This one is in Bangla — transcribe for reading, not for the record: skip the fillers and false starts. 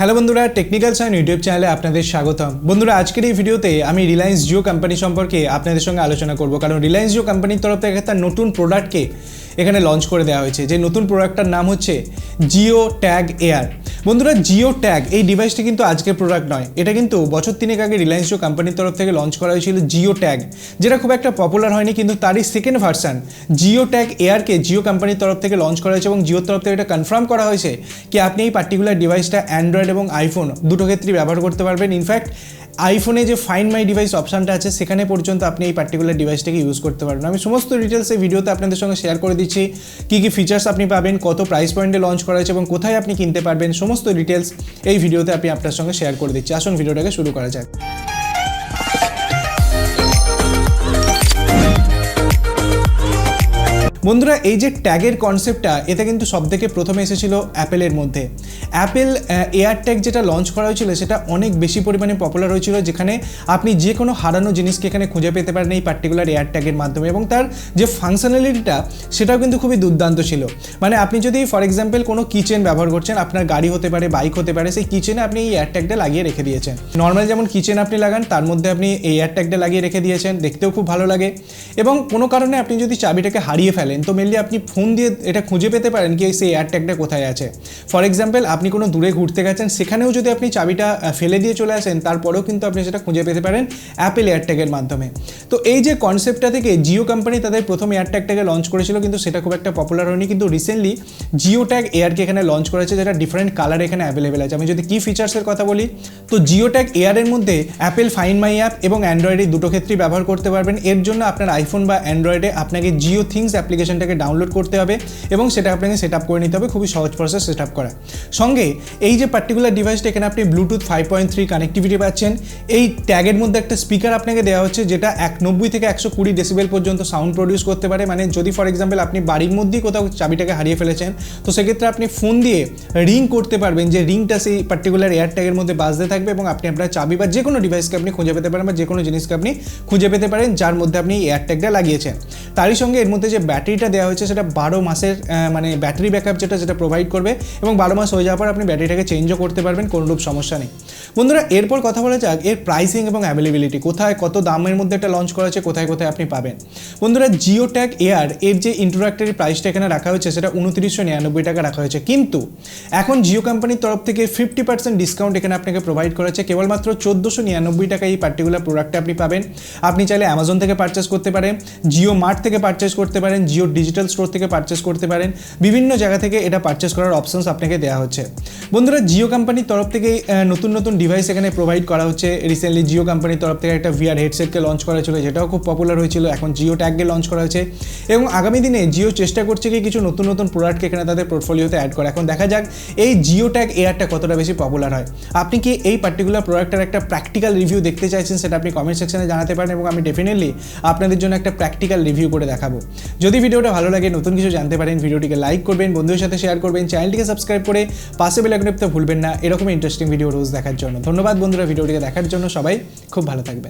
হ্যালো বন্ধুরা, টেকনিক্যাল সাইন ইউটিউব চ্যানেলে আপনাদের স্বাগতম। বন্ধুরা, আজকের এই ভিডিওতে আমি রিলায়েন্স জিও কোম্পানি সম্পর্কে আপনাদের সঙ্গে আলোচনা করব, কারণ রিলায়েন্স জিও কোম্পানির তরফ থেকে একটা নতুন প্রোডাক্টকে এখানে লঞ্চ করে দেওয়া হয়েছে। যে নতুন প্রোডাক্টটার নাম হচ্ছে JioTag Air। বন্ধুরা, JioTag এই ডিভাইসটি কিন্তু আজকের প্রোডাক্ট নয়, এটা কিন্তু বছর 3 আগে রিলায়েন্স জিও কোম্পানির তরফ থেকে লঞ্চ করা হয়েছিল JioTag, যেটা খুব একটা পপুলার হয়নি, কিন্তু তারই সেকেন্ড ভার্সান JioTag Airকে জিও কোম্পানির তরফ থেকে লঞ্চ করা হয়েছে এবং জিওর তরফ থেকে এটা কনফার্ম করা হয়েছে কি আপনি এই পার্টিকুলার ডিভাইসটা অ্যান্ড্রয়েড এবং আইফোন দুটো ক্ষেত্রেই ব্যবহার করতে পারবেন। ইনফ্যাক্ট আইফোনে যে ফাইন্ড মাই ডিভাইস অপশানটা আছে সেখানে পর্যন্ত আপনি এই পার্টিকুলার ডিভাইসটাকে ইউজ করতে পারবেন। আমি সমস্ত ডিটেলস এই ভিডিওতে আপনাদের সঙ্গে শেয়ার করে দিচ্ছি, কী কী ফিচার্স আপনি পাবেন, কত প্রাইস পয়েন্টে লঞ্চ করা হয়েছে এবং কোথায় আপনি কিনতে পারবেন, সমস্ত ডিটেলস এই ভিডিওতে আমি আপনার সঙ্গে শেয়ার করে দিচ্ছি। আসুন ভিডিওটাকে শুরু করা যাক। বন্ধুরা, এই যে ট্যাগের কনসেপ্টটা, এটা কিন্তু সবথেকে প্রথমে এসেছিল অ্যাপেলের মধ্যে। অ্যাপেল এয়ার ট্যাগ যেটা লঞ্চ করা হয়েছিল সেটা অনেক বেশি পরিমাণে পপুলার হয়েছিল, যেখানে আপনি যে কোনো হারানো জিনিসকে এখানে খুঁজে পেতে পারেন এই পার্টিকুলার এয়ার ট্যাগের মাধ্যমে, এবং তার যে ফাংশনালিটিটা সেটাও কিন্তু খুবই দুর্দান্ত ছিল। মানে আপনি যদি ফর এক্সাম্পল কোনো কিচেন ব্যবহার করছেন, আপনার গাড়ি হতে পারে, বাইক হতে পারে, সেই কিচেনে আপনি এই এয়ার ট্যাগটা লাগিয়ে রেখে দিয়েছেন। নর্মাল যেমন কিচেন আপনি লাগান, তার মধ্যে আপনি এই এয়ার ট্যাগটা লাগিয়ে রেখে দিয়েছেন, দেখতেও খুব ভালো লাগে। এবং কোনো কারণে আপনি যদি চাবিটাকে হারিয়ে ফেলেন তো মেনলি আপনি ফোন দিয়ে এটা খুঁজে পেতে পারেন কি সেই এয়ার ট্যাগটা কোথায় আছে। ফর এক্সাম্পল আপনি কোনো দূরে ঘুরতে গেছেন, সেখানেও যদি আপনি চাবিটা ফেলে দিয়ে চলে আসেন, তারপরেও কিন্তু আপনি সেটা খুঁজে পেতে পারেন অ্যাপেল এয়ার ট্যাগের মাধ্যমে। তো এই যে কনসেপ্টটা থেকে জিও কোম্পানি তাদের প্রথম এয়ার ট্যাগটাকে লঞ্চ করেছিল, কিন্তু সেটা খুব একটা পপুলার হয়নি। কিন্তু রিসেন্টলি JioTag Airকে এখানে লঞ্চ করেছে, যেটা ডিফারেন্ট কালার এখানে অ্যাভেলেবেল আছে। আমি যদি কি ফিচার্সের কথা বলি, তো JioTag Air এর মধ্যে অ্যাপেল ফাইন্ড মাই অ্যাপ এবং অ্যান্ড্রয়েডে দুটো ক্ষেত্রেই ব্যবহার করতে পারবেন। এর জন্য আপনার আইফোন বা অ্যান্ড্রয়েডে আপনাকে জিও থিংস অ্যাপ্লিকেশনটাকে ডাউনলোড করতে হবে এবং সেটা আপনাকে সেট আপ করে নিতে হবে। খুবই সহজ প্রসেস সেট আপ করা। সঙ্গে এই যে পার্টিকুলার ডিভাইসটা, এখানে আপনি ব্লুটুথ 5.3 কানেক্টিভিটি পাচ্ছেন। এই ট্যাগের মধ্যে একটা স্পিকার আপনাকে দেওয়া হচ্ছে, যেটা 90 থেকে 120 ডেসিবেল পর্যন্ত সাউন্ড প্রডিউস করতে পারে। মানে যদি ফর এক্সাম্পল আপনি বাড়ির মধ্যেই কোথাও চাবিটাকে হারিয়ে ফেলেছেন, তো সেক্ষেত্রে আপনি ফোন দিয়ে রিং করতে পারবেন, যে রিংটা সেই পার্টিকুলার এয়ার ট্যাগের মধ্যে বাজতে থাকবে এবং আপনি আপনার চাবি বা যে কোনো ডিভাইসকে আপনি খুঁজে পেতে পারেন, বা যে কোনো জিনিসকে আপনি খুঁজে পেতে পারেন যার মধ্যে আপনি এয়ার ট্যাগটা লাগিয়েছেন। তারই সঙ্গে এর মধ্যে যে ব্যাটারিটা দেওয়া হয়েছে সেটা 12 মাসের মানে ব্যাটারি ব্যাকআপ যেটা প্রোভাইড করবে, এবং 12 মাস হয়ে যাওয়ার পর আপনি ব্যাটারিটাকে চেঞ্জও করতে পারবেন, কোনোরূপ সমস্যা নেই। বন্ধুরা, এরপর কথা বলা যাক এর প্রাইসিং এবং অ্যাভেলেবিলিটি, কোথায় কত দামের মধ্যে এটা লঞ্চ করা হচ্ছে, কোথায় কোথায় আপনি পাবেন। বন্ধুরা, JioTag Air এর যে ইন্ট্রোডাক্টরি প্রাইসটা এখানে রাখা হয়েছে সেটা 2999 টাকা রাখা হয়েছে, কিন্তু এখন জিও কোম্পানির তরফ থেকে 50% ডিসকাউন্ট এখানে আপনাকে প্রোভাইড করা হচ্ছে। কেবলমাত্র 1499 টাকা এই পার্টিকুলার প্রোডাক্টটা আপনি পাবেন। আপনি চাইলে অ্যামাজন থেকে পারচেস করতে পারেন, জিও মার্ট থেকে পারচেস করতে পারেন, জিও ডিজিটাল স্টোর থেকে পারচেস করতে পারেন, বিভিন্ন জায়গা থেকে এটা পারচেস করার অপশনস আপনাকে দেওয়া হচ্ছে। বন্ধুরা, জিও কোম্পানির তরফ থেকে নতুন নতুন ডিভাইস এখানে প্রোভাইড করা হচ্ছে। রিসেন্টলি জিও কোম্পানির তরফ থেকে একটা VR হেডসেটকে লঞ্চ করা ছিল, যেটাও খুব পপুলার হয়েছিল। এখন JioTag লঞ্চ করা হয়েছে এবং আগামী দিনে জিও চেষ্টা করছে কি কিছু নতুন নতুন প্রোডাক্টকে এখানে তাদের পোর্টফোলিওতে অ্যাড করা। এখন দেখা যাক এই JioTag Airটা কতটা বেশি পপুলার হয়। আপনি কি এই পার্টিকুলার প্রোডাক্টের একটা প্র্যাকটিক্যাল রিভিউ দেখতে চাইছেন, সেটা আপনি কমেন্ট সেকশনে জানাতে পারেন এবং আমি ডেফিনেটলি আপনাদের জন্য একটা প্র্যাকটিক্যাল রিভিউ করে দেখাবো। যদি ভিডিওটা ভালো লাগে, নতুন কিছু জানতে পারেন, ভিডিওটিকে লাইক করবেন, বন্ধুদের সাথে শেয়ার করবেন, চ্যানেলটিকে সাবস্ক্রাইব করে পাশে বেল আইকনটা ভুলবেন না এরকম ইন্টারেস্টিং ভিডিও রোজ দেখার জন্য। ধন্যবাদ বন্ধুরা ভিডিওটিকে দেখার জন্য, সবাই খুব ভালো থাকবেন।